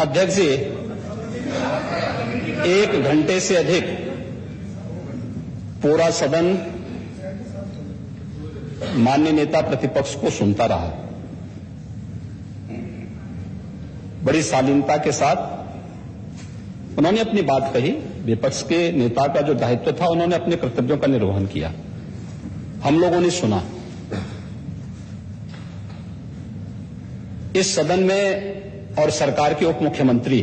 अध्यक्ष जी, 1 घंटे से अधिक पूरा सदन माननीय नेता प्रतिपक्ष को सुनता रहा। बड़ी शालीनता के साथ उन्होंने अपनी बात कही। विपक्ष के नेता का जो दायित्व था, उन्होंने अपने कर्तव्यों का निर्वहन किया। हम लोगों ने सुना। इस सदन में और सरकार के उप मुख्यमंत्री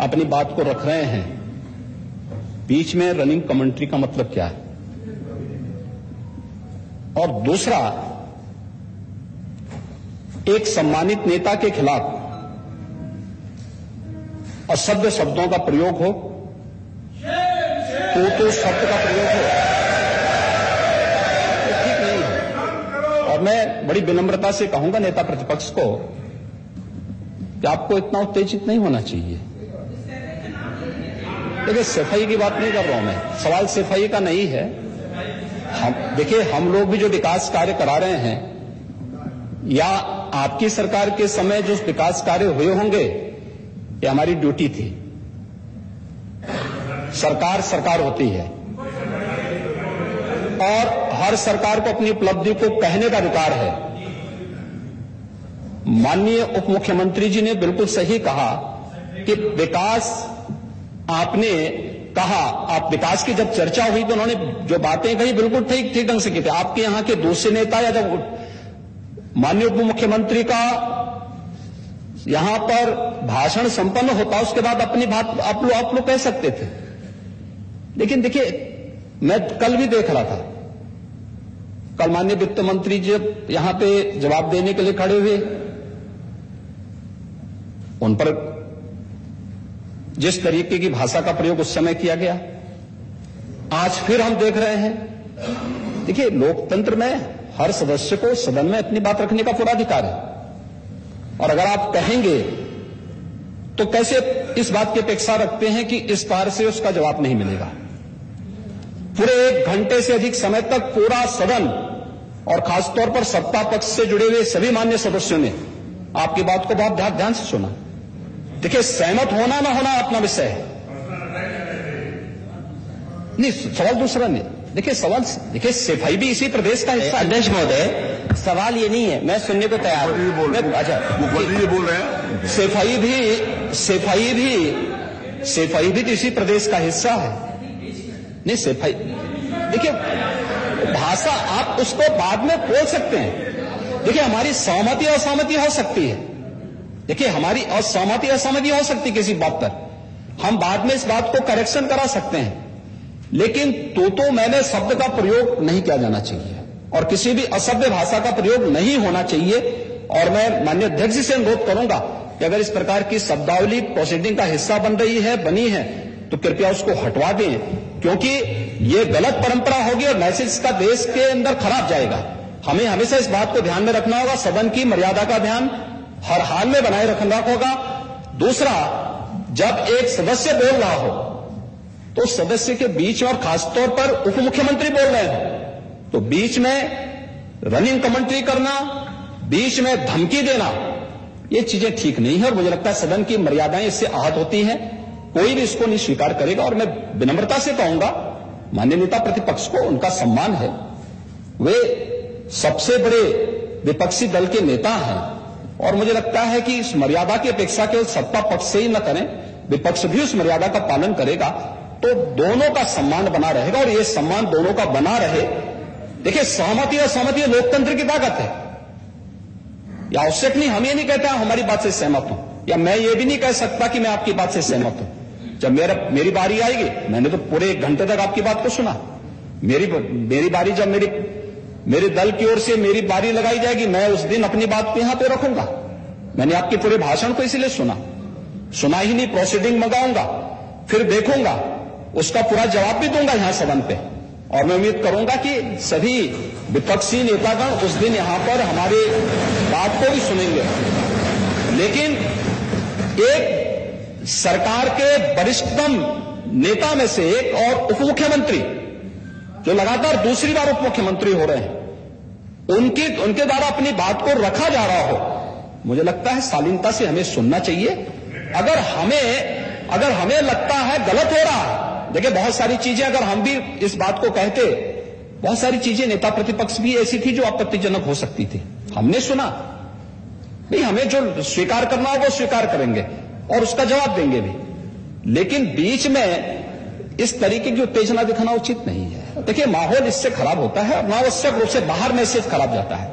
अपनी बात को रख रहे हैं, बीच में रनिंग कमेंट्री का मतलब क्या है? और दूसरा, एक सम्मानित नेता के खिलाफ असभ्य शब्दों का प्रयोग हो, तो शब्द का प्रयोग हो, तो ठीक नहीं है। और मैं बड़ी विनम्रता से कहूंगा नेता प्रतिपक्ष को कि आपको इतना उत्तेजित नहीं होना चाहिए। देखिए, सफाई की बात नहीं कर रहा हूं मैं, सवाल सफाई का नहीं है। देखिए, हम लोग भी जो विकास कार्य करा रहे हैं, या आपकी सरकार के समय जो विकास कार्य हुए होंगे, ये हमारी ड्यूटी थी। सरकार होती है और हर सरकार को अपनी उपलब्धि को कहने का अधिकार है। माननीय उप मुख्यमंत्री जी ने बिल्कुल सही कहा कि विकास, आपने कहा, आप विकास की जब चर्चा हुई तो उन्होंने जो बातें कही बिल्कुल ठीक ढंग से की थी। आपके यहां के दूसरे नेता या जब माननीय उप मुख्यमंत्री का यहां पर भाषण संपन्न होता, उसके बाद अपनी बात आप लोग कह सकते थे। लेकिन देखिए, मैं कल भी देख रहा था, कल माननीय वित्त मंत्री जी यहां पे जवाब देने के लिए खड़े हुए, उन पर जिस तरीके की भाषा का प्रयोग उस समय किया गया, आज फिर हम देख रहे हैं। देखिए, लोकतंत्र में हर सदस्य को सदन में अपनी बात रखने का पूरा अधिकार है, और अगर आप कहेंगे तो कैसे इस बात की अपेक्षा रखते हैं कि इस बार से उसका जवाब नहीं मिलेगा? पूरे 1 घंटे से अधिक समय तक पूरा सदन और खासतौर पर सत्ता पक्ष से जुड़े हुए सभी मान्य सदस्यों ने आपकी बात को बहुत ध्यान से सुना। देखिए, सहमत होना ना होना अपना विषय है, नहीं, सवाल दूसरा नहीं। देखिए, सफाई भी इसी प्रदेश का हिस्सा। अध्यक्ष महोदय, सवाल ये नहीं है, मैं सुनने को तैयार हूं। अच्छा, मुख्यमंत्री बोल रहे हैं, सफाई भी तो इसी प्रदेश का हिस्सा है। नहीं, सफाई, देखिए, भाषा आप उसको बाद में बोल सकते हैं। देखिए, हमारी सहमति असहमति हो सकती है। देखिए, हमारी असहमति असहमति हो सकती है किसी बात पर, हम बाद में इस बात को करेक्शन करा सकते हैं। लेकिन तो मैंने शब्द का प्रयोग नहीं किया जाना चाहिए, और किसी भी असभ्य भाषा का प्रयोग नहीं होना चाहिए। और मैं माननीय अध्यक्ष जी से अनुरोध करूंगा कि अगर इस प्रकार की शब्दावली प्रोसीडिंग का हिस्सा बनी है, तो कृपया उसको हटवा दें, क्योंकि ये गलत परंपरा होगी और मैसेज का देश के अंदर खराब जाएगा। हमें हमेशा इस बात को ध्यान में रखना होगा, सदन की मर्यादा का ध्यान हर हाल में बनाए रखना होगा। दूसरा, जब एक सदस्य बोल रहा हो तो सदस्य के बीच में, और खासतौर पर उप मुख्यमंत्री बोल रहे हैं, तो बीच में रनिंग कमेंट्री करना, बीच में धमकी देना, ये चीजें ठीक नहीं है। और मुझे लगता है सदन की मर्यादाएं इससे आहत होती हैं, कोई भी इसको नहीं स्वीकार करेगा। और मैं विनम्रता से कहूंगा, माननीय नेता प्रतिपक्ष को उनका सम्मान है, वे सबसे बड़े विपक्षी दल के नेता हैं, और मुझे लगता है कि इस मर्यादा की अपेक्षा केवल सत्ता पक्ष से ही न करें, विपक्ष भी उस मर्यादा का पालन करेगा, तो दोनों का सम्मान बना रहेगा। और ये सम्मान दोनों का बना रहे। देखिए, सहमति और सहमति लोकतंत्र की ताकत है, या आवश्यक नहीं। हम ये नहीं कहते हमारी बात से सहमत हूं, या मैं ये भी नहीं कह सकता कि मैं आपकी बात से सहमत हूं। जब मेरी बारी आएगी, मैंने तो पूरे 1 घंटे तक आपकी बात को सुना। मेरी बारी जब मेरे दल की ओर से मेरी बारी लगाई जाएगी, मैं उस दिन अपनी बात यहां पे रखूंगा। मैंने आपके पूरे भाषण को इसलिए सुना ही नहीं, प्रोसीडिंग मंगाऊंगा, फिर देखूंगा, उसका पूरा जवाब भी दूंगा यहां सदन पे। और मैं उम्मीद करूंगा कि सभी विपक्षी नेतागण उस दिन यहां पर हमारी बात को भी सुनेंगे। लेकिन एक सरकार के वरिष्ठतम नेता में से एक और उप मुख्यमंत्री, जो लगातार दूसरी बार उप मुख्यमंत्री हो रहे हैं, उनके द्वारा अपनी बात को रखा जा रहा हो, मुझे लगता है शालीनता से हमें सुनना चाहिए। अगर हमें लगता है गलत हो रहा है, देखिए बहुत सारी चीजें अगर हम भी इस बात को कहते, बहुत सारी चीजें नेता प्रतिपक्ष भी ऐसी थी जो आपत्तिजनक हो सकती थी, हमने सुना नहीं, हमें जो स्वीकार करना हो वो स्वीकार करेंगे और उसका जवाब देंगे भी, लेकिन बीच में इस तरीके की उत्तेजना दिखाना उचित नहीं है। देखिए माहौल इससे खराब होता है और अनावश्यक रूप से बाहर मैसेज खराब जाता है।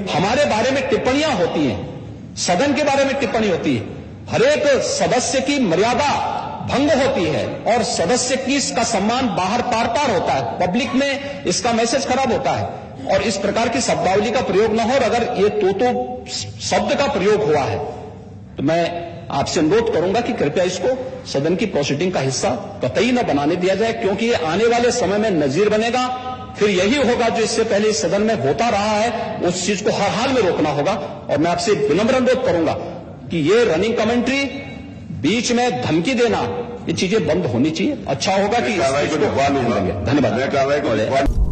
हमारे बारे में टिप्पणियां होती हैं, सदन के बारे में टिप्पणी होती है, हर एक सदस्य की मर्यादा भंग होती है और सदस्य की इसका सम्मान बाहर तार तार होता है, पब्लिक में इसका मैसेज खराब होता है और इस प्रकार की शब्दावली का प्रयोग न हो। और अगर ये तो शब्द का प्रयोग हुआ है तो मैं आपसे अनुरोध करूंगा कि कृपया इसको सदन की प्रोसीडिंग का हिस्सा कतई न बनाने दिया जाए, क्योंकि ये आने वाले समय में नजीर बनेगा। फिर यही होगा जो इससे पहले इस सदन में होता रहा है, उस चीज को हर हाल में रोकना होगा। और मैं आपसे विनम्र अनुरोध करूंगा कि ये रनिंग कमेंट्री, बीच में धमकी देना, ये चीजें बंद होनी चाहिए। अच्छा होगा कि इस चीज को धन्यवाद।